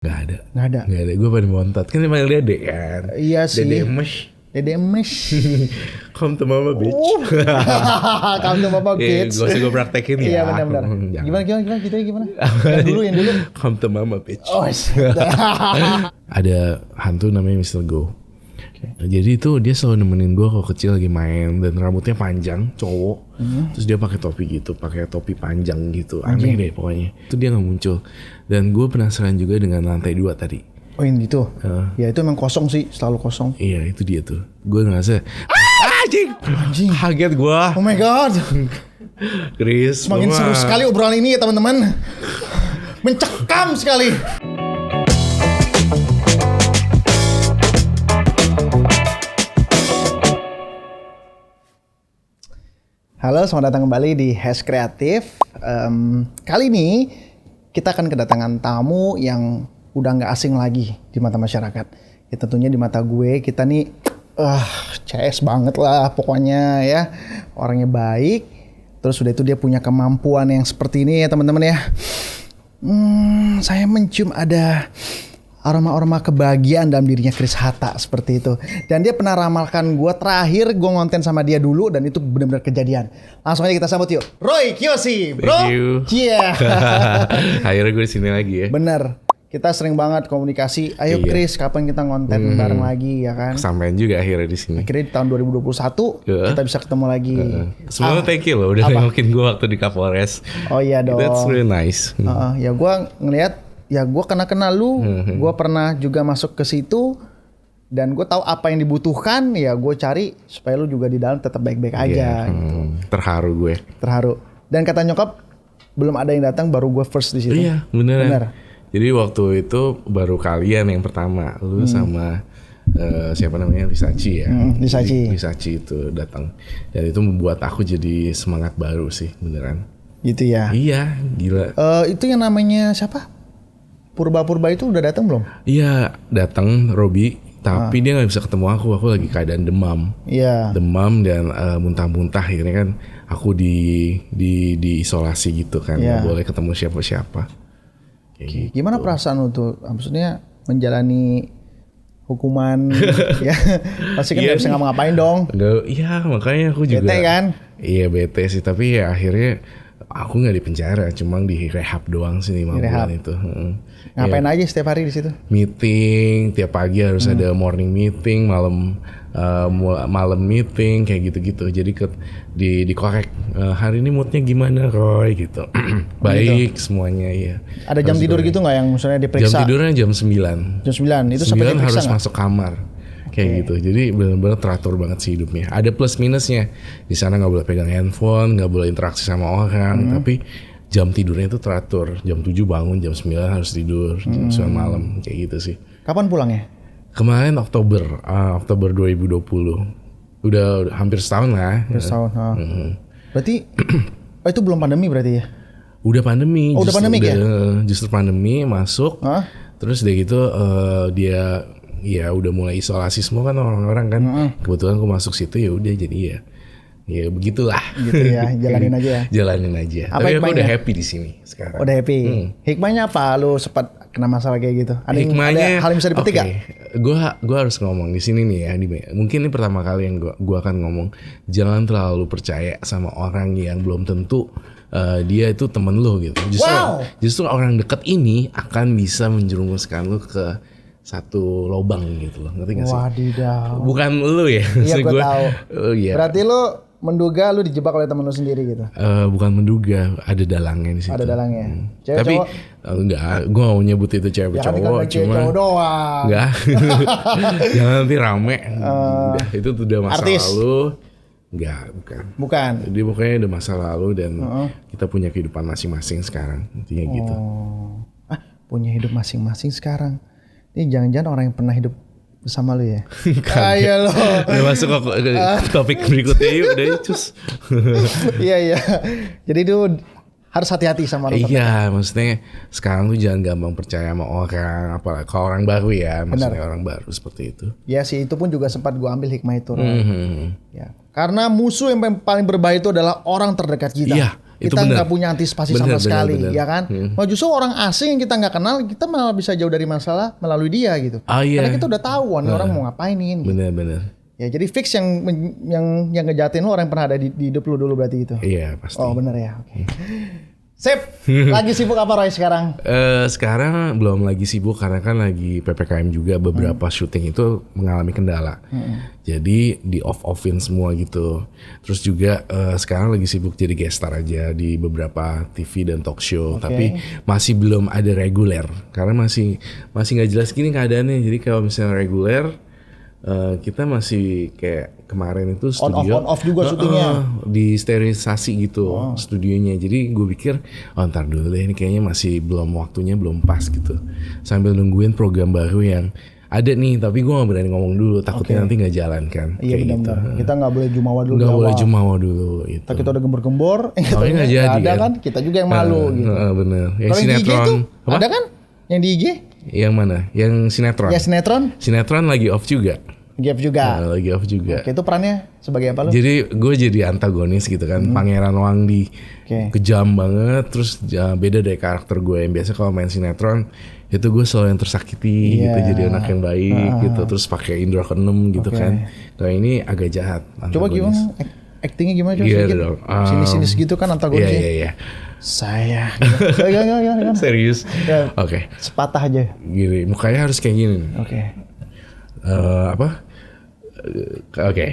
Nggak ada. Nggak ada. Gue paling bontot. Kan dia panggil Dede kan. Iya sih. Dede emes. Come to mama bitch. Come to mama bitch. Gak usah gue praktekin ya. Iya benar. Gimana gitu ya gimana? Yang dulu. Come to mama bitch. Oh, ada hantu namanya Mr. Go. Jadi itu dia selalu nemenin gue kalau kecil lagi main, dan rambutnya panjang, cowok. Terus dia pakai topi gitu, pakai topi panjang gitu. Aneh deh pokoknya. Itu dia nggak muncul. Dan gue penasaran juga dengan lantai 2 tadi. Oh ini itu. Ya itu emang kosong sih, selalu kosong. Iya itu dia tuh. Gue ngerasa anjing. Kaget gue. Oh my god. Chris, semakin seru sekali obrolan ini ya teman-teman. Mencekam sekali. Halo, selamat datang kembali di Hash Kreatif. Kali ini kita akan kedatangan tamu yang udah nggak asing lagi di mata masyarakat. Ya tentunya di mata gue, kita nih CS banget lah pokoknya ya. Orangnya baik, terus udah itu dia punya kemampuan yang seperti ini ya teman-teman ya. Saya mencium ada aroma-aroma kebahagiaan dalam dirinya Chris Hatta seperti itu. Dan dia pernah ramalkan gue, terakhir gue ngonten sama dia dulu dan itu benar-benar kejadian. Langsung aja kita sambut yuk. Roy Kiyoshi, bro. Thank you. Yeah. Akhirnya gue di sini lagi ya. Bener. Kita sering banget komunikasi. Ayo Chris, kapan kita ngonten bareng lagi ya kan? Sampai juga akhirnya di sini. Akhirnya di tahun 2021 kita bisa ketemu lagi. Sebenarnya thank you loh udah nengokin gue waktu di Kapolres. Oh iya dong. That's really nice. Ya gue ngelihat. Ya gue kenal lu, gue pernah juga masuk ke situ dan gue tahu apa yang dibutuhkan, ya gue cari supaya lu juga di dalam tetap baik-baik aja. Gitu. Terharu gue. Terharu. Dan kata nyokap belum ada yang datang, baru gue first di situ. Iya bener. Jadi waktu itu baru kalian yang pertama, lu sama siapa namanya Lisachi ya. Lisachi itu datang dan itu membuat aku jadi semangat baru sih beneran. Gitu ya. Iya gila. Itu yang namanya siapa? Purba itu udah datang belum? Iya datang Robi, tapi dia nggak bisa ketemu aku lagi keadaan demam. Iya. Demam dan muntah-muntah, akhirnya kan aku di isolasi gitu kan, nggak boleh ketemu siapa-siapa. Gitu. Gimana perasaan lu tuh? Maksudnya menjalani hukuman ya pasti kan nggak bisa ngapa-ngapain dong. Iya makanya aku juga. Bete kan? Iya bete sih, tapi ya akhirnya aku nggak di penjara, cuma di rehab doang sih 5 bulan itu. Ngapain aja setiap hari di situ? Meeting tiap pagi harus ada morning meeting, malam meeting kayak gitu-gitu. Jadi dikorek hari ini moodnya gimana Roy gitu. Baik gitu. Semuanya ya. Ada jam tidur gitu nggak yang misalnya diperiksa? Jam tidurnya jam 9. Jam 9 itu 9 harus gak? masuk kamar. Kayak gitu, jadi benar-benar teratur banget sih hidupnya. Ada plus minusnya, di sana nggak boleh pegang handphone, nggak boleh interaksi sama orang, tapi jam tidurnya itu teratur. Jam 7 bangun, jam 9 harus tidur, jam 9 malam, kayak gitu sih. Kapan pulangnya? Kemarin Oktober 2020, udah hampir setahun lah. Setahun. Berarti itu belum pandemi berarti ya? Udah pandemi. Udah pandemi ya? Justru pandemi masuk, terus udah gitu dia. Ya udah mulai isolasi semua kan orang-orang kan. Kebetulan aku masuk situ ya udah jadi ya begitulah. Gitu ya, jalanin aja ya. Jalanin aja. Tapi aku udah happy di sini sekarang. Udah happy. Hikmahnya apa? Lu sempat kena masalah kayak gitu? Ada hal yang bisa dipetik gak? Gue harus ngomong di sini nih ya. Mungkin ini pertama kali yang gue akan ngomong. Jangan terlalu percaya sama orang yang belum tentu dia itu temen lu gitu. Justru orang deket ini akan bisa menjerumuskan lu ke satu lobang gitu loh, ngerti gak sih? Wadidaw. Bukan lu ya? Iya gue tahu. Iya. Berarti lu menduga lu dijebak oleh temen lu sendiri gitu? Bukan menduga, ada dalangnya di situ. Ada dalangnya. Cewek tapi cowok? Enggak, gue gak mau nyebut itu cewek ya, cowok, kan cuma cowok doang. Enggak. Jangan nanti rame. Udah, itu udah masa artis. lalu. Enggak, bukan. Jadi pokoknya udah masa lalu dan kita punya kehidupan masing-masing sekarang, intinya gitu. Punya hidup masing-masing sekarang. Ini jangan-jangan orang yang pernah hidup bersama lu ya? Kaya lo. Udah masuk ke topik berikutnya yuk, udah cus. Iya. Jadi itu harus hati-hati sama orang. Iya, maksudnya sekarang tuh jangan gampang percaya sama orang, apalagi kalau orang baru ya, maksudnya orang baru seperti itu. Ya sih, itu pun juga sempat gue ambil hikmah itu. Ya. Karena musuh yang paling berbahaya itu adalah orang terdekat kita. kita nggak punya antisipasi sama sekali, ya kan? Nah, justru orang asing yang kita nggak kenal, kita malah bisa jauh dari masalah melalui dia gitu. Karena kita udah tahu nih orang mau ngapainin. Gitu. Bener. Ya jadi fix yang ngejahatin lo orang yang pernah ada di hidup lo dulu berarti itu. Iya pasti. Oh bener ya. Oke. Sip. Lagi sibuk apa Roy sekarang? Sekarang belum lagi sibuk karena kan lagi PPKM juga, beberapa syuting itu mengalami kendala. Jadi di off-offin semua gitu. Terus juga sekarang lagi sibuk jadi guest star aja di beberapa TV dan talk show. Tapi masih belum ada reguler karena masih nggak jelas gini keadaannya. Jadi kalau misalnya reguler kita masih kayak kemarin itu studio on off juga syutingnya di sterilisasi gitu studionya. Jadi gue pikir ntar dulu deh, ini kayaknya masih belum waktunya, belum pas gitu, sambil nungguin program baru yang ada nih, tapi gue gak berani ngomong dulu, takutnya nanti gak jalan kan. Iya benar-benar gitu. Kita gak boleh jumawa dulu, gak boleh jumawa dulu gitu. Kita udah gembor-gembor gak jadi ada kan, kita juga yang malu gitu. Bener. Yang kalau sinetron di IG tuh, ada kan yang di IG? Yang mana? Yang sinetron? Ya sinetron lagi off juga. Lagi off juga. Oke, itu perannya sebagai apa lu? Jadi gue jadi antagonis gitu kan, Pangeran Wangdi. Kejam banget, terus beda dari karakter gue yang biasa kalau main sinetron itu gue selalu yang tersakiti gitu, jadi anak yang baik gitu, terus pakai indra keenem gitu kan. Kalau ini agak jahat. Antagonis. Coba gimana? Actingnya gimana coba? Iya dong. Sinis gitu kan antagonisnya. Iya. Saya. Gimana? Serius? Oke. Sepatah aja. Gini, mukanya harus kayak gini. Oke. Oke.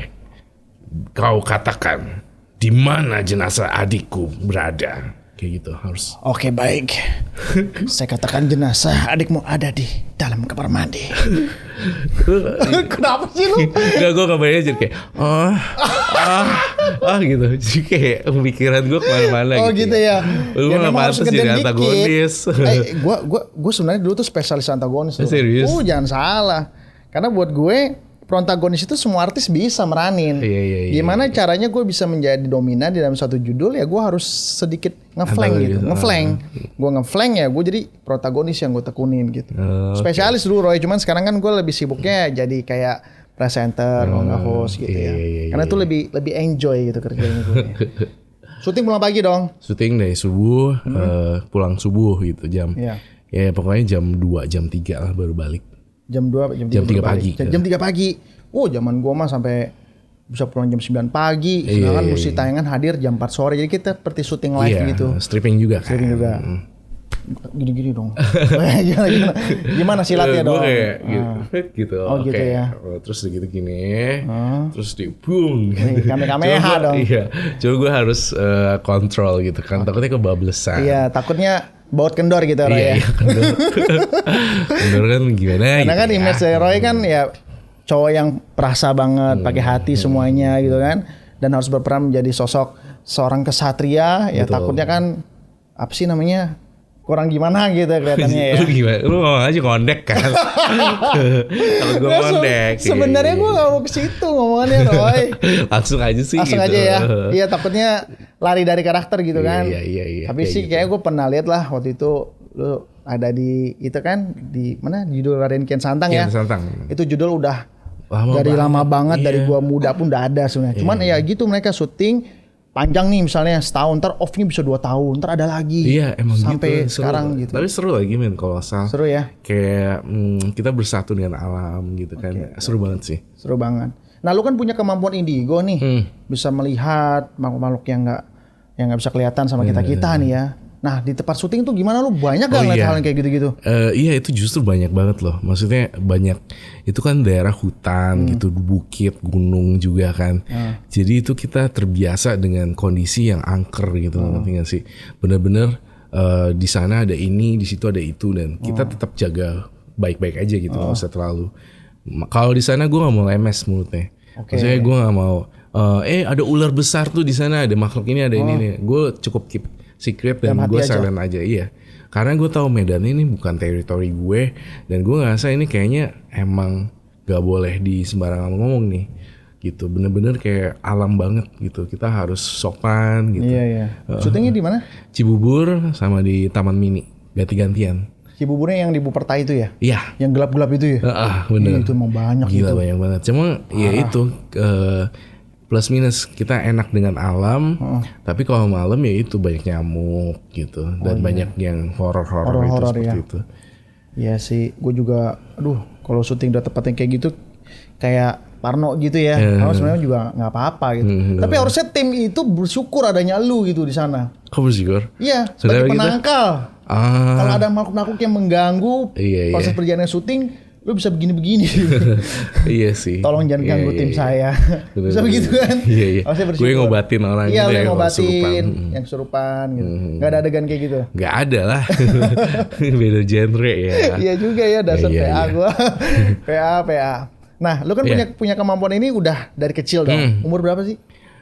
Kau katakan di mana jenazah adikku berada? Kayak gitu harus. Oke, baik. Saya katakan jenazah adikmu ada di dalam kamar mandi. Kenapa sih lu? Enggak, gue kebayang jadi kayak gitu. Jadi kayak pemikiran gue kemana-mana gitu. Oh gitu ya. Lu gak pantas jadi antagonis. Gue sebenarnya dulu tuh spesialis antagonis. Serius? Jangan salah. Karena buat gue protagonis itu semua artis bisa meranin. Iya. Gimana caranya gue bisa menjadi dominan di dalam satu judul, ya gue harus sedikit ngeflank gitu. Gue ngeflank ya gue jadi protagonis yang gue tekunin gitu. Spesialis dulu Roy, cuman sekarang kan gue lebih sibuknya jadi kayak presenter, host gitu ya. Karena itu lebih enjoy gitu kerjanya gue. Syuting pulang pagi dong? Syuting dari subuh, pulang subuh gitu jam. Ya pokoknya jam 2, jam 3 lah baru balik. Jam 2, jam 3 pagi. Jam 3 pagi. Oh, zaman gua mah sampai bisa pulang jam 9 pagi. Sedangkan mesti tayangan hadir jam 4 sore. Jadi kita seperti syuting live gitu. Stripping juga kan. Gini-gini dong. Gimana silatnya dong? Kayak gitu. Oh gitu ya. Terus gitu gini. Terus di boom. Kamehameha dong. Iya. Coba gue harus kontrol gitu kan. Takutnya kebablasan. Iya, takutnya baut kendor gitu Roy ya. Iya, kendor kan gimana? Karena kan image dari Roy kan ya cowok yang perasa banget, pakai hati semuanya gitu kan, dan harus berperan menjadi sosok seorang kesatria. Ya takutnya kan apa sih namanya, kurang gimana gitu kelihatannya ya. Lu gimana? Lu ngomong aja ngondek kan? Kalau gue ngondek. Sebenarnya gue gak mau ke situ ngomongannya Roy. Langsung aja sih. Langsung gitu. aja ya. Iya takutnya lari dari karakter gitu kan. Iya. Tapi sih kayaknya gue pernah lihat lah waktu itu lu ada di itu kan di mana judul Raden Kian Santang ya. Santang. Itu judul udah lama banget dari gua muda pun udah ada sebenarnya. Cuman ya gitu mereka syuting panjang nih misalnya setahun, ntar off-nya bisa 2 tahun, ntar ada lagi. Iya emang sampai gitu, sekarang gitu. Tapi seru lagi men kolosal. Seru ya. Kayak kita bersatu dengan alam gitu kan. Seru banget sih. Seru banget. Nah lu kan punya kemampuan indigo nih, bisa melihat makhluk-makhluk yang nggak bisa kelihatan sama kita nih ya. Nah di tempat syuting tuh gimana lu banyak gak ngeliat hal yang kayak gitu-gitu? Iya itu justru banyak banget loh. Maksudnya banyak, itu kan daerah hutan gitu, bukit, gunung juga kan. Jadi itu kita terbiasa dengan kondisi yang angker gitu, ngerti gak sih? Bener-bener di sana ada ini, di situ ada itu, dan kita tetap jaga baik-baik aja gitu, nggak usah terlalu. Kalau di sana gue nggak mau lemes mulutnya. Maksudnya gue nggak mau. Ada ular besar tuh di sana, ada makhluk ini, ada ini nih. Gue cukup keep secret dan gue silent aja. Iya, karena gue tahu Medan ini bukan teritori gue, dan gue ngerasa ini kayaknya emang gak boleh di sembarangan ngomong nih gitu. Bener-bener kayak alam banget gitu, kita harus sopan gitu. Iya. Syutingnya di mana? Cibubur sama di Taman Mini, ganti-gantian. Cibuburnya yang di Buperta itu ya? Iya. Yang gelap-gelap itu ya? Bener. Itu emang banyak. Gila, banyak banget. Cuma ya itu plus minus kita enak dengan alam, tapi kalau malam ya itu banyak nyamuk gitu dan banyak yang horor-horor itu seperti itu. Iya sih, gue juga, kalau syuting udah tempatnya kayak gitu, kayak parno gitu ya. Kalau sebenarnya juga nggak apa-apa gitu. Tapi harusnya tim itu bersyukur adanya lu gitu di sana. Kok bersyukur? Iya, sebagai penangkal. Kalau ada makhluk-makhluk yang mengganggu proses perjalanan syuting, lu bisa begini-begini. Iya sih. Tolong jangan ganggu tim saya. Bisa begitu kan? Iya. Gue ngobatin orang gitu ya, ngobatin yang kesurupan gitu. Gak ada adegan kayak gitu. Gak ada lah. Beda genre ya. Iya juga ya, dasar PA gue. PA. Nah, lu kan punya kemampuan ini udah dari kecil dong. Umur berapa sih?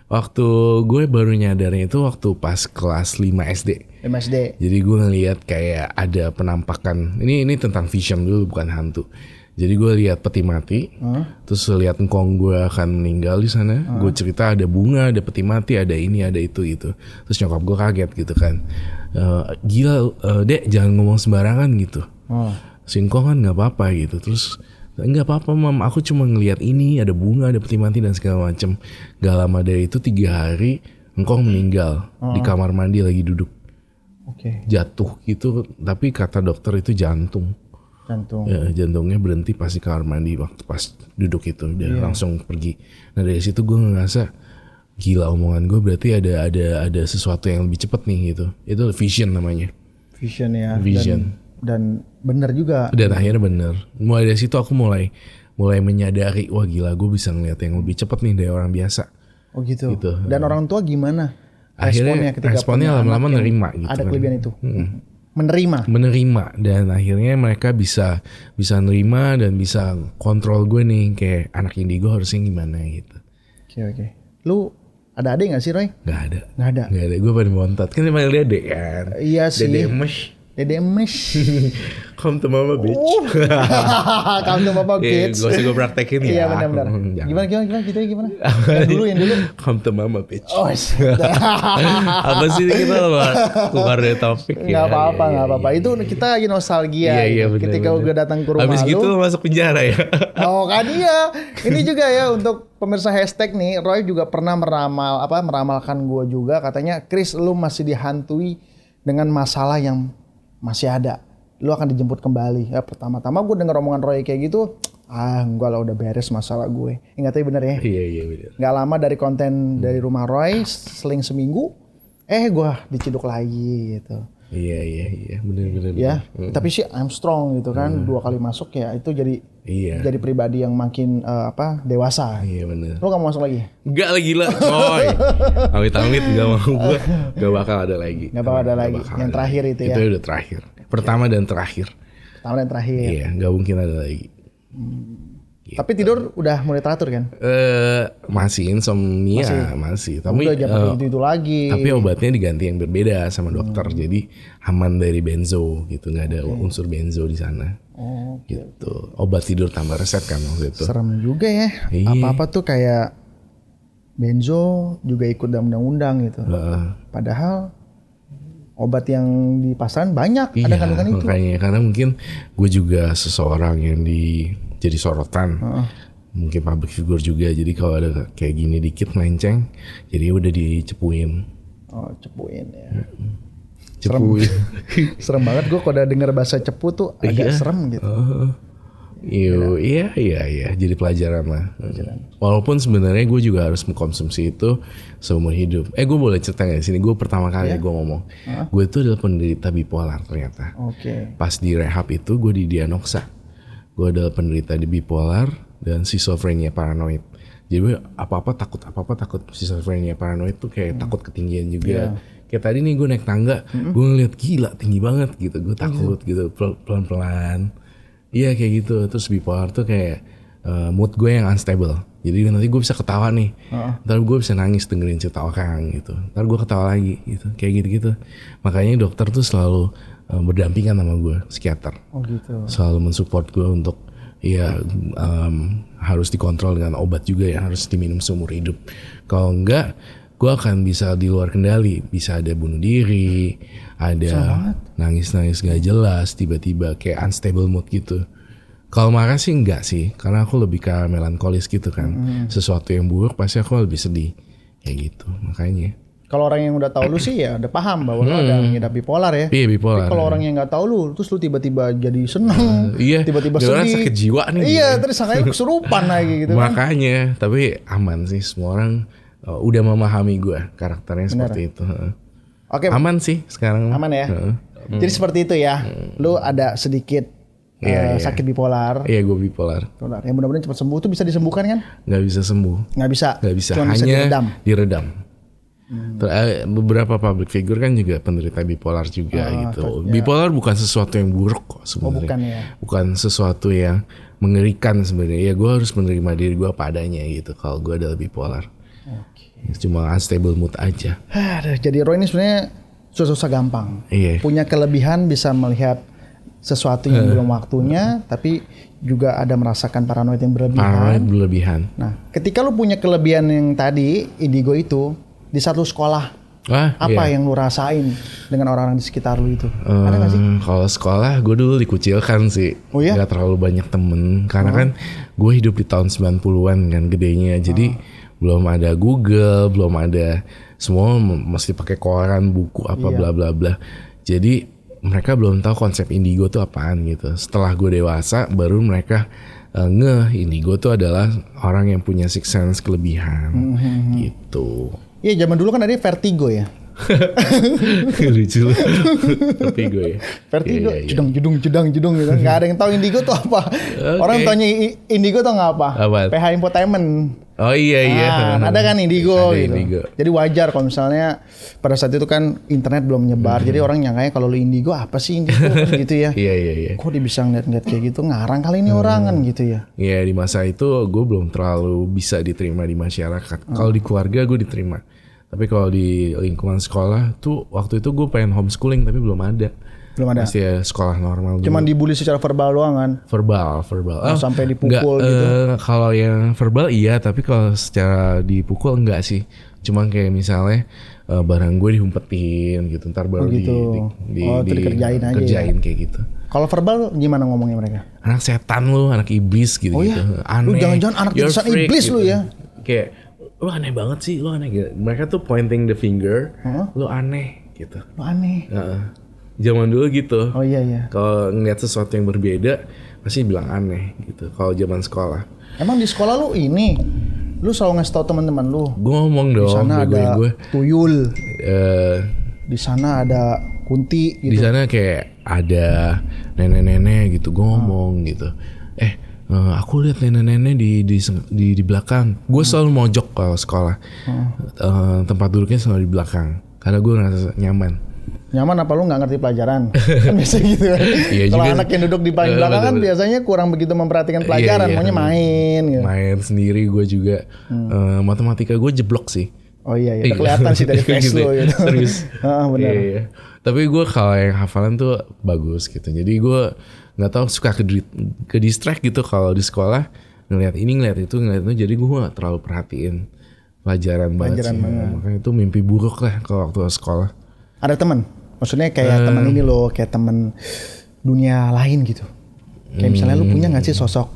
Waktu gue baru nyadarnya itu waktu pas kelas 5 SD. 5 SD. Jadi gue ngelihat kayak ada penampakan. Ini tentang vision dulu, bukan hantu. Jadi gue lihat peti mati, terus lihat engkong gue akan meninggal di sana. Gue cerita ada bunga, ada peti mati, ada ini, ada itu gitu. Terus nyokap gue kaget gitu kan. Gila, Dek jangan ngomong sembarangan gitu. Singkong kan nggak apa-apa gitu. Terus nggak apa-apa mam, aku cuma ngelihat ini ada bunga, ada peti mati dan segala macem. Gak lama dari itu 3 hari engkong meninggal di kamar mandi lagi duduk. Jatuh gitu, tapi kata dokter itu jantung. Ya, jantungnya berhenti pas di kamar mandi waktu pas duduk itu, dia langsung pergi. Nah dari situ gue ngerasa gila, omongan gue berarti ada sesuatu yang lebih cepat nih gitu. Itu vision namanya. Vision ya. Vision. Dan benar juga. Dan akhirnya benar. Mulai dari situ aku mulai menyadari, wah gila gue bisa ngeliat yang lebih cepat nih dari orang biasa. Oh gitu. Dan orang tua gimana? Akhirnya responnya lama-lama nerima gitu. Ada kelebihan itu. Menerima dan akhirnya mereka bisa nerima dan bisa kontrol gue nih, kayak anak indigo harusnya gimana gitu. Oke. Lu ada adik gak sih Roy? Gak ada. Gue pada montat. Kan dia panggil Dede kan. Iya sih. Dede Emesh. Come to mama bitch. Come to mama kids. Gak usah gue praktekin ya. Iya benar. Gimana gitu ya gimana? Yang dulu. Come to mama bitch. Oh, apa sih kita keluar dari topik ya? Gak apa-apa. Itu kita lagi nostalgia. Iya, ketika gue datang ke rumah habis gitu lu masuk penjara ya. Oh kan iya. Ini juga ya untuk pemirsa hashtag nih, Roy juga pernah meramalkan gue juga, katanya Chris lu masih dihantui dengan masalah yang masih ada, lu akan dijemput kembali. Ya pertama-tama gue denger omongan Roy kayak gitu, enggak lah udah beres masalah gue. Ingat aja bener ya? Iya bener. Gak lama dari konten dari rumah Roy, seling seminggu, gue diciduk lagi gitu. Iya bener. Ya, tapi sih I'm strong gitu kan, 2 kali masuk ya itu jadi pribadi yang makin dewasa. Iya bener. Lu gak mau masuk lagi? Enggak lah gila, coy. Amit-amit gak mau gue. Gak bakal ada lagi. Gak bakal ada lagi. Yang terakhir itu ya? Itu udah terakhir. Pertama dan terakhir. Iya, gak mungkin ada lagi. Gitu. Tapi tidur udah mulai teratur kan? Masih insomnia, masih. Tapi udah jangan itu lagi. Tapi obatnya diganti yang berbeda sama dokter. Jadi aman dari benzo gitu, nggak ada unsur benzo di sana. Oh, gitu. Obat tidur tambah resep kan waktu itu. Serem juga ya. Apa-apa tuh kayak benzo juga ikut dalam undang-undang gitu. Padahal obat yang di pasaran banyak ada kandungan itu. Makanya karena mungkin gue juga seseorang yang jadi sorotan, mungkin public figure juga, jadi kalau ada kayak gini dikit melenceng, jadi udah dicepuin. Oh cepuin ya. Cepuin. Serem banget gue kalau denger bahasa cepu tuh agak serem gitu. Iya, jadi pelajaran lah. Walaupun sebenarnya gue juga harus mengkonsumsi itu seumur hidup. Gue boleh cerita nggak di sini? Gue pertama kali gue ngomong, gue itu adalah penderita bipolar ternyata. Pas di rehab itu gue didiagnosa. Gue adalah penderita di bipolar dan schizophrenia paranoid. Jadi apa-apa takut. Schizophrenia paranoid tuh kayak takut ketinggian juga. Kayak tadi nih gue naik tangga, gue ngeliat gila tinggi banget gitu. Gue takut gitu, pelan-pelan. Iya kayak gitu. Terus bipolar tuh kayak mood gue yang unstable. Jadi nanti gue bisa ketawa nih, ntar gue bisa nangis dengerin cerita orang gitu. Ntar gue ketawa lagi gitu, kayak gitu-gitu. Makanya dokter tuh selalu berdampingan sama gue, psikiater. Oh gitu. Selalu mensupport gue untuk harus dikontrol dengan obat juga ya, harus diminum seumur hidup. Kalau enggak, gue akan bisa di luar kendali, bisa ada bunuh diri, ada nangis-nangis gak jelas, tiba-tiba kayak unstable mood gitu. Kalau marah sih enggak sih, karena aku lebih ke melankolis gitu kan. Sesuatu yang buruk pasti aku lebih sedih. Kayak gitu, makanya. Kalau orang yang udah tahu lu sih ya udah paham bahwa lu ada ngidap bipolar ya. Iya, bipolar. Tapi kalau orang yang nggak tahu lu, terus lu tiba-tiba jadi seneng, Iya, tiba-tiba dia orang sedih. sakit jiwa nih. Iya, terus sangkanya kesurupan lagi gitu kan. Makanya, tapi aman sih, semua orang udah memahami gue karakternya seperti itu. Oke, Aman sih sekarang. aman ya. Jadi seperti itu ya. Lu ada sedikit Iya. sakit bipolar. Iya, gue bipolar. Bipolar. Yang mudah-mudahan cepat sembuh. Itu bisa disembuhkan kan? Nggak bisa sembuh. Nggak bisa. Nggak bisa. Cuma bisa Hanya diredam. Beberapa public figure kan juga penderita bipolar juga gitu. Bipolar bukan sesuatu yang buruk kok sebenarnya. Bukan ya. Bukan sesuatu yang mengerikan sebenarnya. Ya gue harus menerima diri gue padanya gitu. Kalau gue adalah bipolar. Cuma unstable mood aja. Aduh, jadi Roy ini sebenarnya susah gampang. Iya. Punya kelebihan bisa melihat sesuatu yang belum waktunya, tapi juga ada merasakan paranoid yang berlebihan. Paranoid berlebihan. Nah, ketika lu punya kelebihan yang tadi, indigo itu, di saat lu sekolah, apa yang lu rasain dengan orang-orang di sekitar lu itu? Ada gak sih? Kalau sekolah gue dulu dikucilkan sih. Oh ya? Gak terlalu banyak temen. Karena kan gue hidup di tahun 90-an kan gedenya. Jadi belum ada Google, belum ada, semua mesti pakai koran, buku apa bla bla bla. Jadi mereka belum tahu konsep indigo tuh apaan gitu. Setelah gue dewasa baru mereka indigo tuh adalah orang yang punya sixth sense kelebihan gitu. Iya, zaman dulu kan ada vertigo ya. Lucu. Vertigo ya. Vertigo, Iya. jedung gitu. Nggak ada yang tahu indigo tuh apa. Orang tanya indigo tuh nggak apa. Apaan? PH Infotainment. Oh iya. Ada kan indigo Ada gitu. indigo. Jadi wajar kalau misalnya pada saat itu kan internet belum nyebar. Jadi orang nyangkanya kalau lu indigo apa sih indigo gitu ya. Iya. Kok dia bisa ngeliat kayak gitu, ngarang kali ini orang kan gitu ya. Iya, di masa itu gue belum terlalu bisa diterima di masyarakat. Kalau di keluarga gue diterima. Tapi kalau di lingkungan sekolah tuh waktu itu gue pengen homeschooling tapi belum ada. Belum ada. Masih ya sekolah normal. Cuman dibully secara verbal doang kan. verbal. Sampai dipukul gitu. Kalau yang verbal iya, tapi kalau secara dipukul enggak sih. Cuma kayak misalnya barang gue diumpetin gitu, ntar baru gitu. Dikerjain aja kerjain kayak gitu. Kalau verbal gimana ngomongnya mereka? Anak setan lu, anak iblis gitu. Oh ya? Aneh. Lu jangan-jangan anak You're titisan freak, iblis gitu. lu ya? Kayak lu aneh banget sih, lu aneh gitu. Mereka tuh pointing the finger, lu aneh gitu. Lu aneh. Zaman dulu gitu. Oh iya. Kalau ngeliat sesuatu yang berbeda pasti bilang aneh gitu. Kalau zaman sekolah. Emang di sekolah lu ini, lu selalu ngasih tau teman-teman lu. Gue ngomong dong. Di sana ada tuyul. Di sana ada kunti. Gitu. Di sana kayak ada nenek-nenek gitu. Gue ngomong gitu. Aku lihat nenek-nenek di belakang. Gue selalu mojok kalau sekolah. Tempat duduknya selalu di belakang. Karena gue ngerasa nyaman. Nyaman apa lu nggak ngerti pelajaran? Kan biasa gitu kan. Iya, kalau juga. anak yang duduk di paling belakang kan biasanya kurang begitu memperhatikan pelajaran, maunya main gitu. Main sendiri gue juga. Matematika gue jeblok sih. Oh iya, udah kelihatan sih dari face lu gitu. Serius. Benar. Iya. Tapi gue kalau yang hafalan tuh bagus gitu. Jadi gue nggak tahu suka ke distract gitu kalau di sekolah ngelihat ini ngelihat itu. Jadi gue nggak terlalu perhatiin pelajaran banget sih. Makanya itu mimpi buruk lah kalau waktu sekolah. Ada teman? Maksudnya kayak teman ini loh, kayak teman dunia lain gitu. Kayak misalnya lu punya nggak sih sosok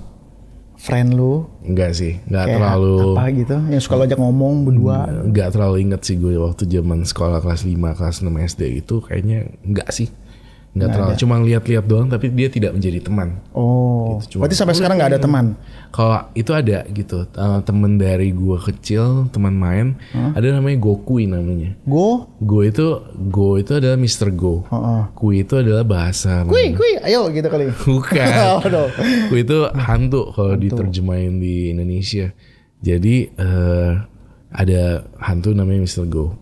friend lu? Enggak sih, nggak kayak terlalu. Apa gitu? Yang suka lo ajak ngomong berdua? Nggak terlalu inget sih gue waktu zaman sekolah kelas 5, kelas 6 SD gitu. Kayaknya enggak sih. Nggak terlalu, cuma lihat-lihat doang tapi dia tidak menjadi teman. Oh, gitu, berarti sampai sekarang nggak ada teman? Kalau itu ada gitu, teman dari gue kecil, teman main, ada namanya Gokui namanya. Go itu adalah Mr. Go. Kui itu adalah bahasa. Kui, ayo gitu kali. Bukan. Kui itu hantu kalau diterjemahin di Indonesia. Jadi ada hantu namanya Mr. Go.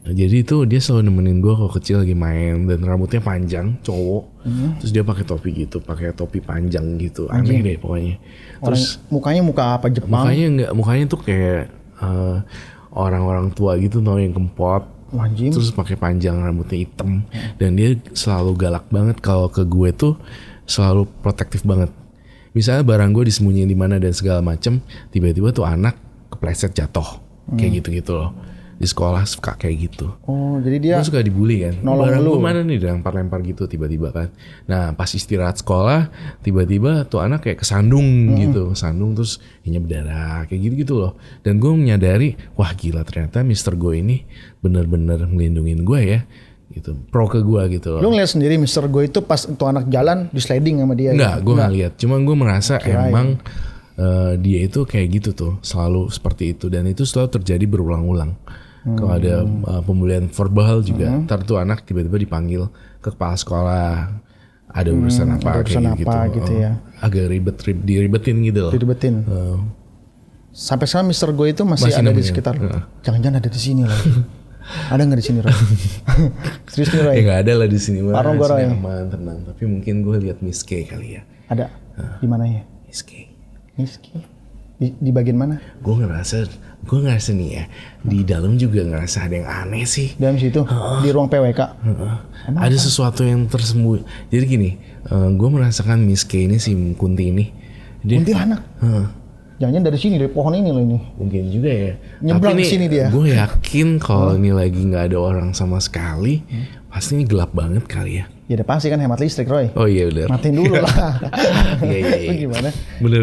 Jadi itu dia selalu nemenin gue kalau kecil lagi main dan rambutnya panjang, cowok. Terus dia pakai topi gitu, pakai topi panjang gitu. Aneh deh pokoknya. Terus mukanya muka apa Jepang? Mukanya tuh kayak orang-orang tua gitu, tau yang kempot. Terus pakai panjang, rambutnya hitam. Dan dia selalu galak banget kalau ke gue tuh selalu protektif banget. Misalnya barang gue disembunyiin di mana dan segala macem, tiba-tiba tuh anak kepleset jatuh. Kayak gitu-gitu loh. di sekolah suka kayak gitu. Oh, jadi dia Gue suka dibully kan. nolong Barang lu. gue mana nih, lempar-lempar gitu tiba-tiba kan. Nah pas istirahat sekolah, tiba-tiba tuh anak kayak kesandung gitu. Kesandung terus ini berdarah kayak gitu-gitu loh. Dan gue menyadari, wah gila ternyata Mister Go ini bener-bener melindungin gue ya. Gitu, pro ke gue gitu loh. Lu ngeliat sendiri Mister Go itu pas itu anak jalan di sliding sama dia. Enggak, gue nggak lihat. Cuma gue merasa Kirain. emang dia itu kayak gitu tuh, selalu seperti itu, dan itu selalu terjadi berulang-ulang. Kalau ada pembulian verbal juga, ntar tuh anak tiba-tiba dipanggil ke kepala sekolah, ada urusan apa ada urusan kayak apa gitu ya. Agak diribetin gitu loh. Diribetin. Sampai sekarang Mister Go itu masih Masih ada di nemenin. sekitar. Jangan-jangan ada di sini lagi. Ada nggak di sini, Roy? Serius nih, Roy? Ya nggak ada lah di sini mah, Parno gue, Roy. sini aman, tenang. Tapi mungkin gue lihat Miss K kali ya. Ada. Di mana ya? Miss K. Miski. Di bagian mana? Gue ngerasa nih ya, di dalam juga ngerasa ada yang aneh sih. Dalam situ, di ruang PWK. Ada sesuatu yang tersembunyi. Jadi gini, gue merasakan Miss K ini, si Kunti ini, dia Kuntilanak. Jangan-jangan dari sini, dari pohon ini loh ini. mungkin juga ya. Nyebrang Tapi ke sini dia. gue yakin kalau ini lagi nggak ada orang sama sekali, pasti ini gelap banget kali ya. Ya udah pasti kan hemat listrik, Roy. Oh iya benar. Matiin dulu lah. Iya. Lu gimana? Bener.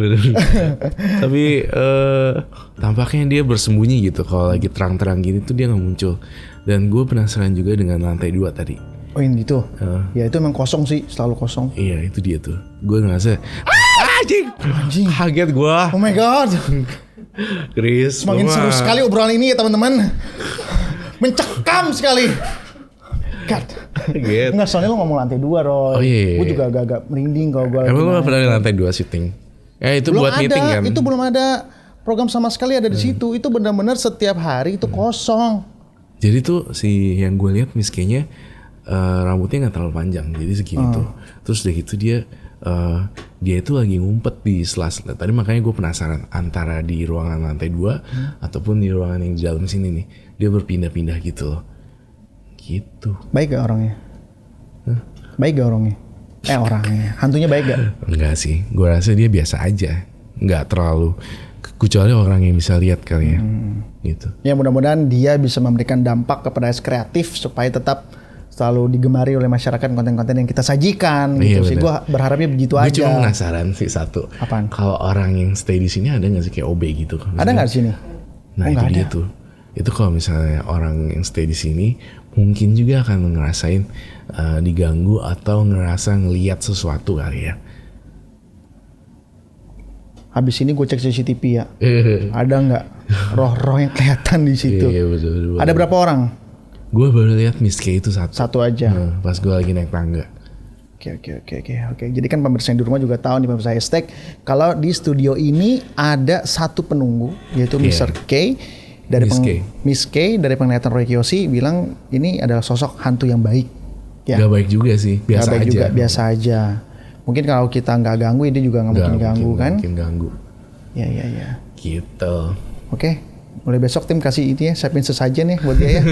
Tapi tampaknya dia bersembunyi gitu. Kalau lagi terang-terang gini tuh dia nggak muncul. Dan gue penasaran juga dengan lantai 2 tadi. Oh ini gitu. Ya itu emang kosong sih, selalu kosong. Iya itu dia tuh. Gue ngerasa anjing. Kaget gue. Oh my god. Chris, Semakin seru sekali obrolan ini ya teman-teman. Mencekam sekali. God. Kaget. Enggak, soalnya lo ngomong lantai 2, Roy. Oh, iya. Gue juga agak-agak merinding kalau gue. Emang lu gak pernah di lantai 2 syuting? Itu Belum buat ada, meeting kan? itu belum ada program sama sekali ada di situ. Itu benar-benar setiap hari itu kosong. Jadi tuh si yang gue lihat Miss K-nya rambutnya nggak terlalu panjang, jadi segini tuh. Terus udah gitu dia itu lagi ngumpet di sela-sela. Tadi makanya gue penasaran antara di ruangan lantai 2 ataupun di ruangan yang di dalam sini nih. Dia berpindah-pindah gitu loh. Gitu. Baik gak orangnya? Baik gak orangnya? Orangnya. Hantunya baik gak? Enggak sih, gue rasa dia biasa aja. Nggak terlalu, kecuali orang yang bisa lihat kali ya. Gitu. Ya mudah-mudahan dia bisa memberikan dampak kepada kreatif supaya tetap selalu digemari oleh masyarakat konten-konten yang kita sajikan gitu Iya, sih. Gue berharapnya begitu Gue aja. cuma penasaran sih satu. Apaan? Kalau orang yang stay di sini ada nggak sih kayak OB gitu? Ada nggak di sini? Nah Oh, itu nggak dia ada. tuh. Itu kalau misalnya orang yang stay di sini mungkin juga akan ngerasain diganggu atau ngerasa ngelihat sesuatu kali ya. Habis ini gue cek CCTV ya. Ada nggak roh-roh yang kelihatan di situ? Iya betul. Ada berapa orang? Gue baru lihat Miss K itu satu. Satu aja. Pas gue lagi naik tangga. Oke. Jadi kan pemirsa yang di rumah juga tahu nih pemirsa hashtag kalau di studio ini ada satu penunggu yaitu Iya. Mr. K dari Miss K. Miss K dari penglihatan Roy Kiyoshi bilang ini adalah sosok hantu yang baik. Ya. Gak baik juga sih, biasa Nggak baik aja. juga, biasa aja. Mungkin kalau kita nggak ganggu dia juga nggak mungkin ganggu kan? Mungkin ganggu. Ya. Gitu. Oke. Mulai besok tim kasih ini ya, siapin sesajen ya buat dia ya.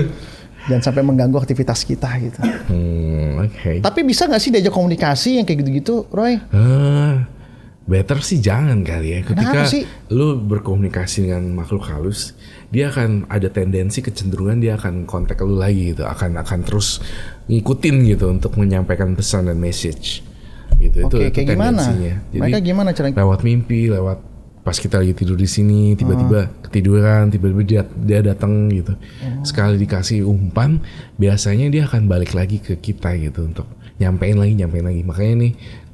Jangan sampai mengganggu aktivitas kita gitu. Oke. Tapi bisa nggak sih diajak komunikasi yang kayak gitu-gitu, Roy? Better sih jangan kali ya. Ketika Kenapa sih? lu berkomunikasi dengan makhluk halus, dia akan ada tendensi kecenderungan dia akan kontak lu lagi gitu, akan terus ngikutin gitu untuk menyampaikan pesan dan message. Gitu. Oke, itu kayak gimana? tendensinya. Jadi Mereka gimana caranya? lewat mimpi, lewat pas kita lagi tidur di sini, tiba-tiba ketiduran, tiba-tiba dia datang gitu. Sekali dikasih umpan, biasanya dia akan balik lagi ke kita gitu untuk nyampein lagi. Makanya nih,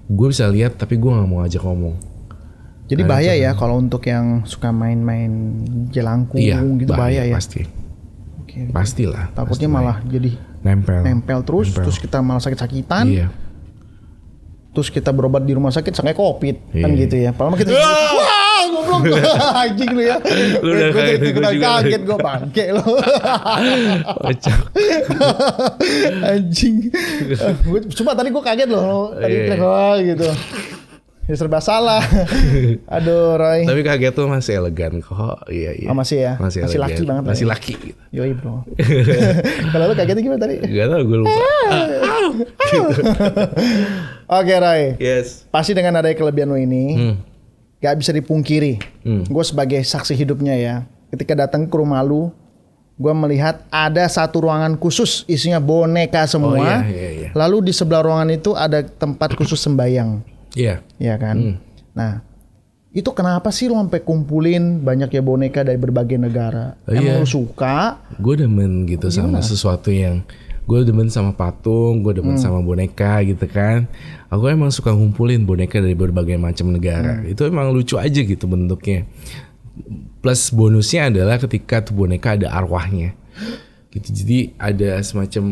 gue bisa lihat tapi gue nggak mau ajak ngomong. Jadi bahaya ya kalau untuk yang suka main-main jelangkung gitu bahaya ya. Pasti. Oke. Pastilah. Takutnya malah jadi nempel terus kita malah sakit-sakitan. Iya. Terus kita berobat di rumah sakit sampai COVID kan Iya. gitu ya. Padahal kita wah goblok anjing lu ya. Lu udah kaget, gue gue juga. kaget gue bangke lu. Kocak. Anjing. Cuma tadi gue kaget loh. Tadi Iya. wah gitu. Ya serba salah. Aduh Roy. Tapi kaget tuh masih elegan kok. Iya. Oh, masih ya? Masih Masih elegan. laki banget Masih ya? laki gitu. Yoi bro. Kalau lu kagetnya gimana tadi? Gak tau gue lupa. Oke Roy. Yes. Pasti dengan adanya kelebihan lu ini, gak bisa dipungkiri. Hmm. Gue sebagai saksi hidupnya ya, ketika datang ke rumah lu, gue melihat ada satu ruangan khusus isinya boneka semua. Iya. Lalu di sebelah ruangan itu ada tempat khusus sembayang. Iya. Iya kan? Nah, itu kenapa sih lu sampai kumpulin banyak ya boneka dari berbagai negara? Emang lu suka? Gue demen gitu sama sesuatu yang gue demen sama patung, gue demen sama boneka gitu kan. Aku emang suka ngumpulin boneka dari berbagai macam negara. Itu emang lucu aja gitu bentuknya. Plus bonusnya adalah ketika tuh boneka ada arwahnya. Gitu. Jadi ada semacam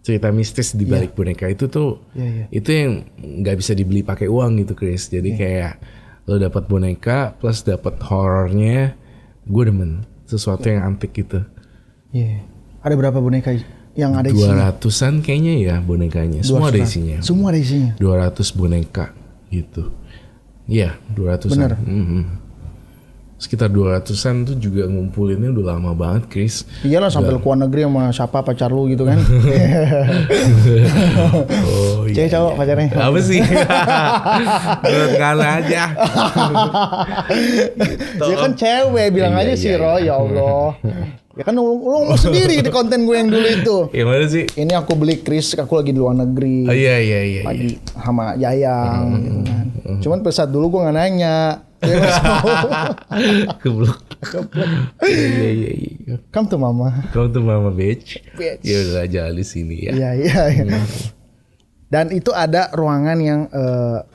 cerita mistis di balik boneka itu tuh. Itu yang nggak bisa dibeli pakai uang gitu, Chris. Jadi kayak lo dapat boneka plus dapat horornya. Gue demen sesuatu yang antik gitu. Iya. Ada berapa boneka yang ada isinya? 200-an kayaknya ya bonekanya. Semua ada isinya. Semua ada isinya. 200 boneka gitu. Iya, 200-an. Bener. Sekitar 200-an tuh juga ngumpulinnya udah lama banget, Chris. Iyalah sampai ke luar negeri sama siapa pacar lu gitu kan. Oh iya. Cewek cowok pacarnya. Apa sih? Ngana aja. Gitu. Dia kan cewek, bilang aja sih Roy, ya Allah. Ya kan lu ngomong sendiri di konten gue yang dulu itu. Yang mana sih? Ini aku beli Chris, aku lagi di luar negeri. Oh iya. Lagi sama Yayang gitu kan. Cuman pada saat dulu gue gak nanya. Dia masih mau. Keblok. Iya. Come to mama. Come to mama bitch. Bitch. Ya udah jalan di sini ya. Iya. Dan itu ada ruangan yang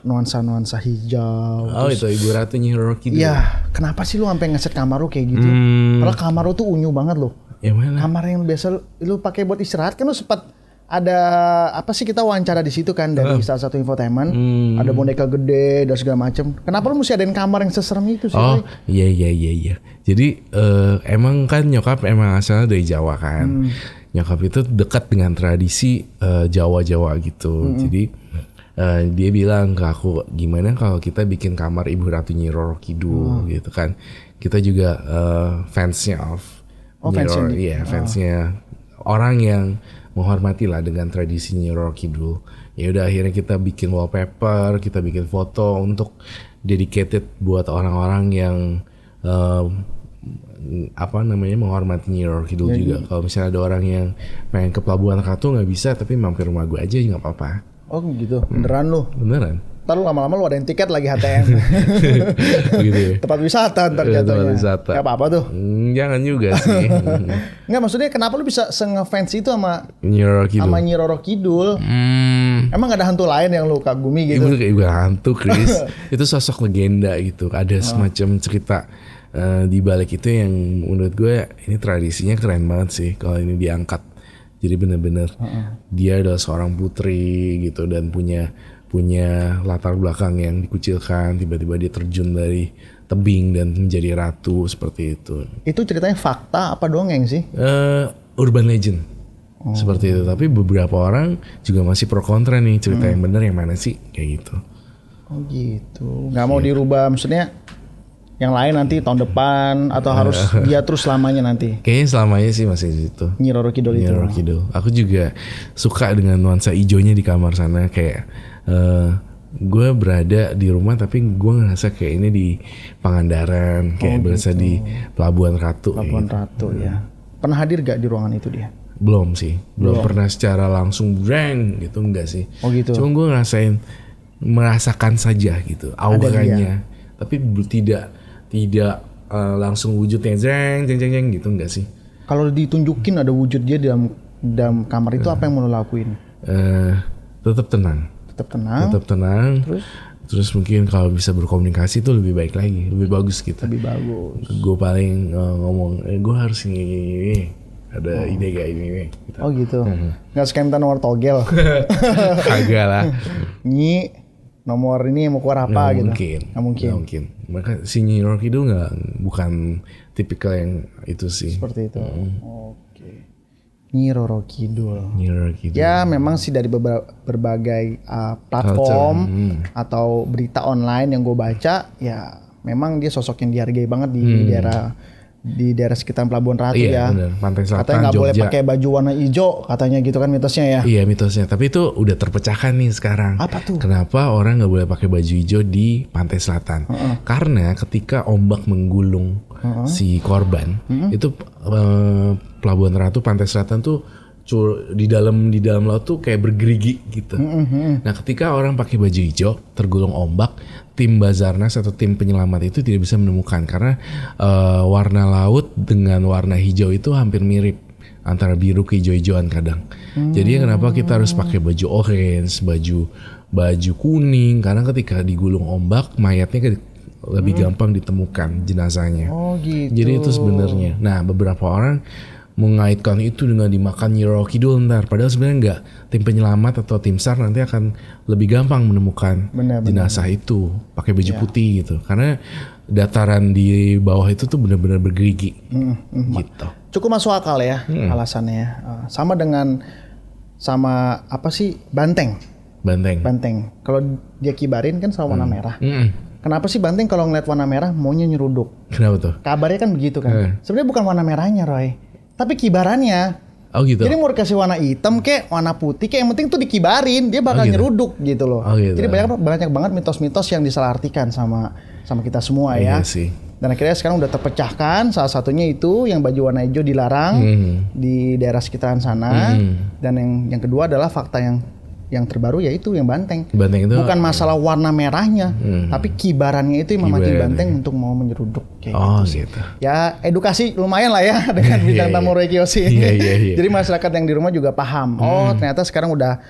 nuansa-nuansa hijau. Oh itu Ibu Ratu Nyi Roro Kidul. Iya, kenapa sih lu sampai ngeset kamar lu kayak gitu? Padahal kamar lu tuh unyu banget loh. Yang mana? Kamar yang biasa lu pakai buat istirahat kan lu sempat ada apa sih kita wawancara di situ kan dari salah satu infotainment. Ada boneka gede dan segala macam. Kenapa lu mesti adain kamar yang seserem itu sih? Oh iya. Jadi emang kan nyokap emang asalnya dari Jawa kan. Nyokap itu dekat dengan tradisi Jawa-Jawa gitu. Jadi dia bilang ke aku, gimana kalau kita bikin kamar Ibu Ratu Nyi Roro Kidul gitu kan. Kita juga fansnya fansnya. Iya, fansnya orang yang menghormati lah dengan tradisi Nyi Roro Kidul. Ya udah akhirnya kita bikin wallpaper, kita bikin foto untuk dedicated buat orang-orang yang menghormati Nyi Roro Kidul juga. Kalau misalnya ada orang yang pengen ke Pelabuhan Ratu nggak bisa, tapi mampir rumah gue aja nggak apa-apa. Oh gitu, beneran lu? Beneran. Ntar lu lama-lama lu adain tiket lagi HTM. Gitu ya. Tempat wisata ntar jatuhnya. Tempat wisata. Gak apa-apa tuh. Jangan juga sih. Nggak, maksudnya kenapa lu bisa se-ngefans itu sama Nyi Roro Kidul? Sama Nyi Roro Kidul. Emang gak ada hantu lain yang lu kagumi gitu? Ibu hantu, Chris. Itu sosok legenda gitu. Ada semacam cerita di balik itu yang menurut gue ini tradisinya keren banget sih kalau ini diangkat. Jadi benar-benar dia adalah seorang putri gitu dan punya latar belakang yang dikucilkan, tiba-tiba dia terjun dari tebing dan menjadi ratu seperti itu. Itu ceritanya fakta apa dongeng sih? Urban legend. Seperti itu, tapi beberapa orang juga masih pro kontra nih, cerita yang benar yang mana sih kayak gitu. Oh gitu. Nggak mau dirubah, maksudnya yang lain nanti tahun depan atau harus dia terus selamanya nanti? Kayaknya selamanya sih masih di situ. Nyi Roro Kidul itu. Nyi Roro Kidul. Aku juga suka dengan nuansa hijaunya di kamar sana, kayak gue berada di rumah tapi gue ngerasa kayak ini di Pangandaran, kayak berasa di Pelabuhan Ratu. Pelabuhan Ratu ya. Pernah hadir gak di ruangan itu dia? Belum sih, belum pernah secara langsung breng gitu, enggak sih. Oh gitu. Cuma gue merasakan saja gitu auranya, tapi tidak langsung wujudnya jeng gitu, enggak sih. Kalau ditunjukin ada wujud dia dalam kamar itu, apa yang mau lo lakuin? Tetap tenang. Terus mungkin kalau bisa berkomunikasi itu lebih baik lagi, lebih bagus gitu. Lebih bagus. Gue paling ngomong, gue harus ini. Ada ide gak ini? Gitu. Oh gitu. Nggak scam nomor togel. Kagak lah. Nyi, nomor ini mau keluar apa gitu? Nggak mungkin. Maka si Nyi Roro Kidul bukan tipikal yang itu sih. Seperti itu. Oke. Nyi Roro Kidul. Ya memang sih dari berbagai platform atau berita online yang gue baca, ya memang dia sosok yang dihargai banget di daerah di daerah sekitar Pelabuhan Ratu Iya, ya. bener. Pantai Selatan, Katanya nggak boleh Jogja. pakai baju warna hijau, katanya gitu kan mitosnya ya. Iya mitosnya, tapi itu udah terpecahkan nih sekarang. Apa tuh? Kenapa orang nggak boleh pakai baju hijau di Pantai Selatan? Karena ketika ombak menggulung si korban, itu Pelabuhan Ratu Pantai Selatan tuh di dalam laut tuh kayak bergerigi gitu. Nah ketika orang pakai baju hijau tergulung ombak, tim Basarnas atau tim penyelamat itu tidak bisa menemukan karena warna laut dengan warna hijau itu hampir mirip, antara biru ke hijau-hijauan kadang. Jadi kenapa kita harus pakai baju orange, baju kuning, karena ketika digulung ombak mayatnya lebih gampang ditemukan jenazahnya. Oh gitu. Jadi itu sebenarnya. Nah beberapa orang mengaitkan itu dengan dimakan Nyi Roro Kidul ntar, padahal sebenarnya enggak. Tim penyelamat atau tim SAR nanti akan lebih gampang menemukan jenazah itu pakai baju putih gitu, karena dataran di bawah itu tuh benar-benar bergerigi gitu. Cukup masuk akal ya alasannya. Sama apa sih banteng? Banteng. Kalau dia kibarin kan selalu warna merah. Kenapa sih banteng kalau ngeliat warna merah maunya nyeruduk? Kenapa tuh? Kabarnya kan begitu kan. Sebenarnya bukan warna merahnya, Roy, tapi kibarannya. Oh gitu. Jadi mau dikasih warna hitam kayak warna putih kayak yang penting tuh dikibarin, dia bakal nyeruduk gitu loh. Gitu. Jadi banyak banget mitos-mitos yang disalahartikan sama kita semua ya. Iya sih. Dan akhirnya sekarang udah terpecahkan, salah satunya itu yang baju warna hijau dilarang di daerah sekitaran sana. Dan yang kedua adalah fakta yang terbaru yaitu yang banteng. Banteng itu bukan masalah warna merahnya, tapi kibarannya itu yang memancing banteng untuk mau menyeruduk kayak gitu. Ya edukasi lumayan lah ya dengan bintang tamu Roy Kiyoshi ini. Jadi masyarakat yang di rumah juga paham. Oh ternyata sekarang udah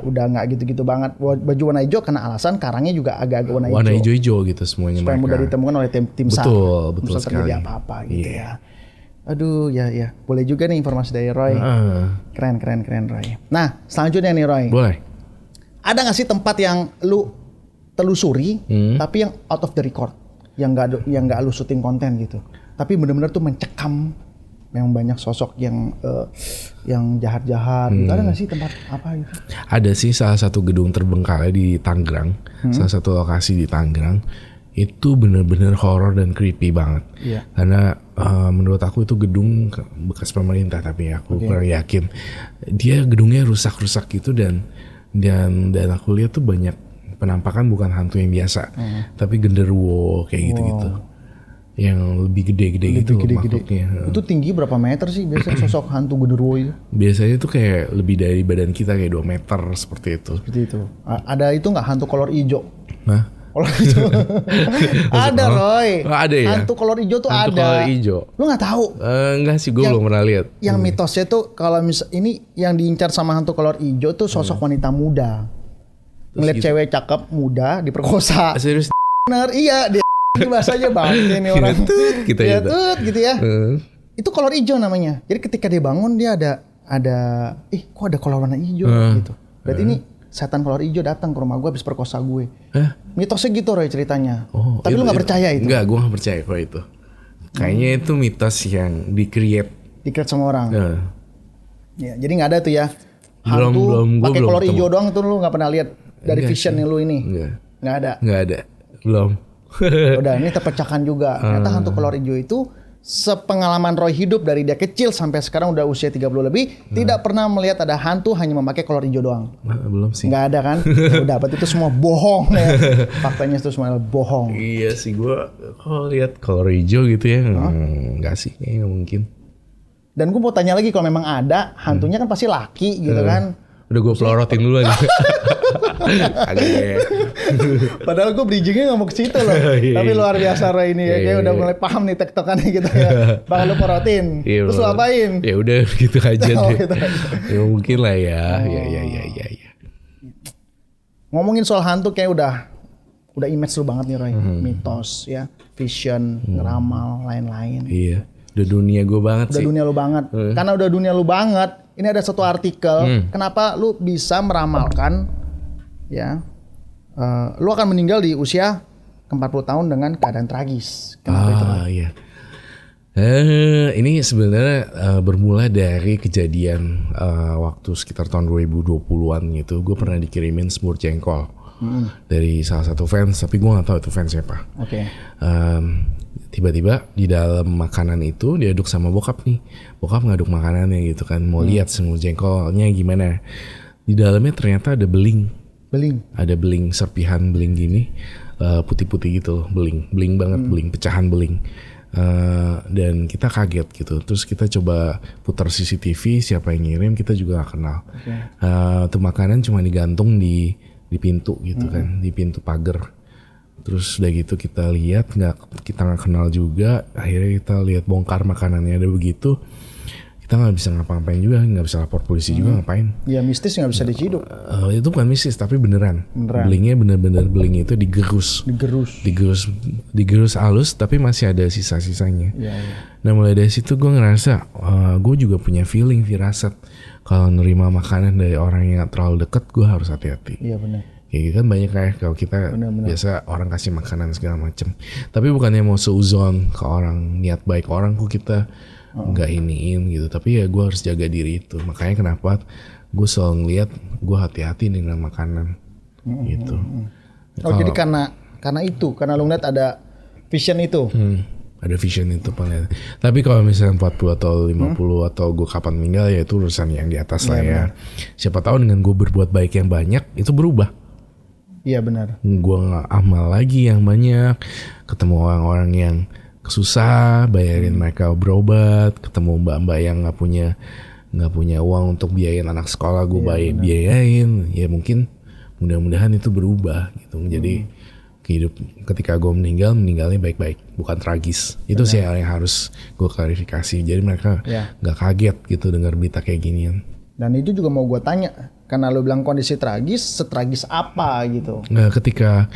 nggak gitu-gitu banget. Baju warna hijau karena alasan karangnya juga agak-agak warna hijau. Warna hijau gitu semuanya. Supaya mudah ditemukan oleh tim SAR. Betul sekali. Terjadi apa-apa gitu ya. Aduh ya. Boleh juga nih informasi dari Roy. Keren Roy. Nah selanjutnya nih Roy. Boleh. Ada gak sih tempat yang lu telusuri tapi yang out of the record, yang gak lu syuting konten gitu, tapi benar-benar tuh mencekam memang banyak sosok yang jahat-jahat gitu. Ada gak sih tempat apa gitu? Ada sih, salah satu gedung terbengkalai di Tangerang, salah satu lokasi di Tangerang itu benar-benar horor dan creepy banget. Karena menurut aku itu gedung bekas pemerintah, tapi aku kurang yakin. Dia gedungnya rusak-rusak gitu dan aku lihat tuh banyak penampakan bukan hantu yang biasa, tapi genderuwo kayak gitu-gitu. Yang lebih gede-gede gitu makhluknya. Itu tinggi berapa meter sih biasanya sosok hantu genderuwo itu? Biasanya tuh kayak lebih dari badan kita, kayak 2 meter seperti itu. Ada itu nggak hantu kolor hijau? Hah? Kolor hijau. Ada Roy. Ada ya? Hantu kolor hijau tuh hantu ada. Kolor hijau. Lu nggak tahu? Enggak sih, gue belum pernah lihat. Yang mitosnya tuh kalau ini yang diincar sama hantu kolor hijau tuh sosok wanita muda. Ngeliat cewek cakep muda diperkosa. Serius? Bener, iya dia bahasanya bangke nih orang. Gitu ya. Itu kolor hijau namanya. Jadi ketika dia bangun dia ada kok ada kolor warna hijau gitu. Berarti ini setan kolor hijau datang ke rumah gue habis perkosa gue. Mitosnya gitu Roy ceritanya. Tapi lu gak percaya itu? Enggak, gue gak percaya kalau itu. Kayaknya itu mitos yang di-create sama orang. Ya, jadi gak ada tuh ya hantu pakai kolor hijau doang tuh lu gak pernah lihat dari vision lu ini? Gak ada. Belum. Udah ini terpecahkan juga. Ternyata hantu kolor hijau itu sepengalaman Roy hidup dari dia kecil sampai sekarang udah usia 30 lebih tidak pernah melihat ada hantu hanya memakai kolor hijau doang. Belum sih. Nggak ada kan? Udah berarti itu semua bohong ya. Faktanya itu semua bohong. Iya sih, gue kalau lihat kolor hijau gitu ya nggak sih, kayaknya nggak mungkin. Dan gue mau tanya lagi, kalau memang ada hantunya kan pasti laki gitu kan? Udah gue pelorotin dulu aja. Padahal gue bridgingnya gak mau ke situ loh. Tapi luar biasa Roy ini ya. Kayak udah mulai paham nih tektokannya gitu ya. Bakal lu porotin. Terus lu apain? Ya udah gitu aja deh. Ya mungkin lah ya. Ya. Ngomongin soal hantu kayak udah image lu banget nih Roy. Mitos ya, vision, ngeramal, lain-lain. Iya. Udah dunia gue banget sih. Udah dunia lu banget. Karena udah dunia lu banget, ini ada satu artikel, kenapa lu bisa meramalkan ya, lu akan meninggal di usia 40 tahun dengan keadaan tragis. Kenapa itu? Iya. Ini sebenarnya bermula dari kejadian waktu sekitar tahun 2020-an gitu. Gue pernah dikirimin semur jengkol dari salah satu fans, tapi gue nggak tahu itu fans siapa. Oke. Tiba-tiba di dalam makanan itu diaduk sama bokap nih. Bokap ngaduk makanannya gitu kan, mau lihat semur jengkolnya gimana. Di dalamnya ternyata ada beling. Ada beling, serpihan beling gini, putih-putih gitu loh, beling banget, beling, pecahan beling. Dan kita kaget gitu. Terus kita coba putar CCTV, siapa yang ngirim kita juga gak kenal. Tuh makanan cuma digantung di pintu gitu kan, di pintu pagar. Terus udah gitu kita lihat, kita nggak kenal juga. Akhirnya kita lihat bongkar makanannya ada begitu. Kita nggak bisa ngapa-ngapain juga, nggak bisa lapor polisi juga, ngapain? Ya mistis nggak bisa diciduk. Itu bukan mistis tapi beneran. Belingnya bener-bener beling itu digerus halus, tapi masih ada sisa-sisanya. Nah mulai dari situ gue ngerasa, gue juga punya feeling firasat kalau nerima makanan dari orang yang terlalu dekat, gue harus hati-hati. Iya benar. Kayak gitu kan banyak kayak kalau kita biasa orang kasih makanan segala macem, tapi bukannya mau seuzon ke orang, niat baik orang kok kita nggak iniin gitu, tapi ya gue harus jaga diri itu. Makanya kenapa gue selalu ngeliat gue hati-hati dengan makanan gitu. Jadi karena itu, karena lu ngeliat ada vision itu. Ada vision itu paling. Tapi kalau misalnya 40 atau 50 atau gue kapan meninggal ya itu urusan yang di atas lah ya. Siapa tahu dengan gue berbuat baik yang banyak itu berubah. Iya benar. Gue nggak amal lagi yang banyak, ketemu orang-orang yang susah, bayarin mereka berobat, ketemu mbak-mbak yang nggak punya uang untuk biayain anak sekolah, gue biayain. Ya mungkin mudah-mudahan itu berubah gitu. Jadi ketika gue meninggalnya baik-baik, bukan tragis. Itu sih yang harus gue klarifikasi. Jadi mereka nggak kaget gitu dengar berita kayak ginian. Dan itu juga mau gue tanya, karena lo bilang kondisi tragis, setragis apa gitu? Nah, ketika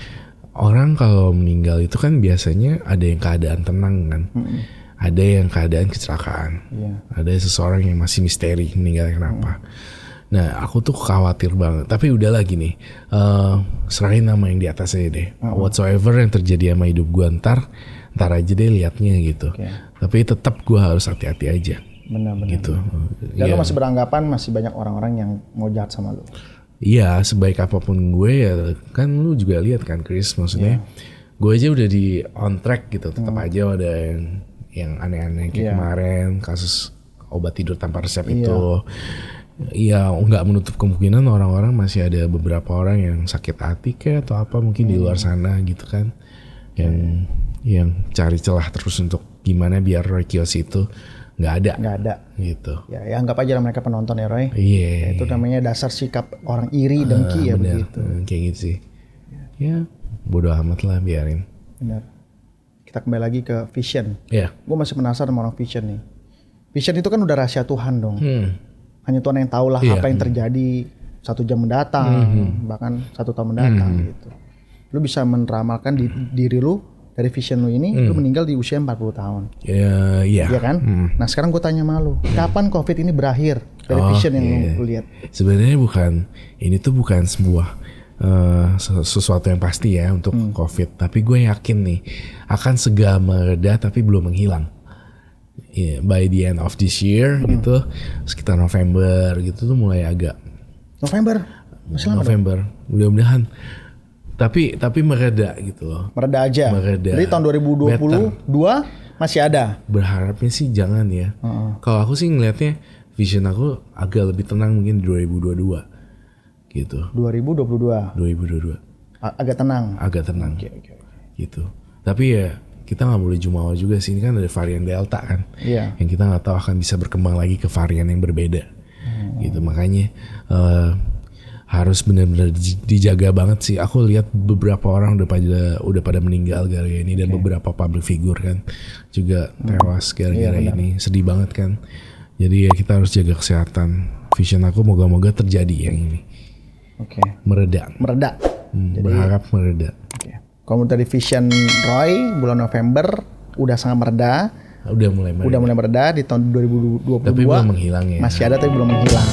orang kalau meninggal itu kan biasanya ada yang keadaan tenang kan, ada yang keadaan kecelakaan, ada seseorang yang masih misteri meninggalnya kenapa. Nah aku tuh khawatir banget, tapi udah lagi nih, serahin nama yang di atas aja deh. Whatsoever yang terjadi sama hidup gue ntar aja deh liatnya gitu. Tapi tetap gue harus hati-hati aja. Benar-benar. Gitu. Dan lo masih beranggapan masih banyak orang-orang yang mau jahat sama lo. Iya, sebaik apapun gue ya kan lu juga lihat kan Chris, maksudnya gue aja udah di on track gitu, tetap aja ada yang aneh-aneh kayak kemarin kasus obat tidur tanpa resep itu. Iya, nggak menutup kemungkinan orang-orang masih ada beberapa orang yang sakit hati kayak atau apa mungkin di luar sana gitu kan, yang cari celah terus untuk gimana biar Roy Kiyoshi itu nggak ada gitu. Ya anggap aja lah mereka penonton ya Roy. Iya. Itu namanya dasar sikap orang iri dengki ya bener. Begitu. Kayak gitu sih. Ya bodo amat lah biarin. Benar. Kita kembali lagi ke vision. Iya. Gue masih penasaran sama orang vision nih. Vision itu kan udah rahasia Tuhan dong. Hanya Tuhan yang tahu lah apa yang terjadi 1 jam mendatang, bahkan 1 tahun mendatang gitu. Lu bisa meramalkan diri lu dari vision lu ini, lu meninggal di usia 40 tahun. Iya kan? Nah sekarang gue tanya sama lu, kapan COVID ini berakhir? Dari vision yang lu lihat. Sebenarnya ini tuh bukan sebuah sesuatu yang pasti ya untuk COVID. Tapi gue yakin nih, akan segera mereda tapi belum menghilang. By the end of this year gitu, sekitar November gitu tuh mulai agak. November? November, mudah-mudahan. Tapi mereda gitu loh. Mereda aja. Jadi tahun 2022 masih ada. Berharapnya sih jangan ya. Kalau aku sih ngelihatnya vision aku agak lebih tenang mungkin di 2022 gitu. 2022. Agak tenang. Okay. Gitu. Tapi ya kita nggak boleh jumawa juga sih, ini kan ada varian Delta kan. Yang kita nggak tahu akan bisa berkembang lagi ke varian yang berbeda. Gitu makanya harus benar-benar dijaga banget sih. Aku lihat beberapa orang udah pada meninggal gara-gara ini dan beberapa public figure kan juga tewas gara-gara ini. Sedih banget kan. Jadi ya kita harus jaga kesehatan. Vision aku moga-moga terjadi yang ini. Mereda. Jadi, berharap mereda. Kalau dari vision Roy bulan November udah sangat mereda. Udah mulai mereda di tahun 2022. Tapi belum menghilang ya. Masih ada tapi belum menghilang.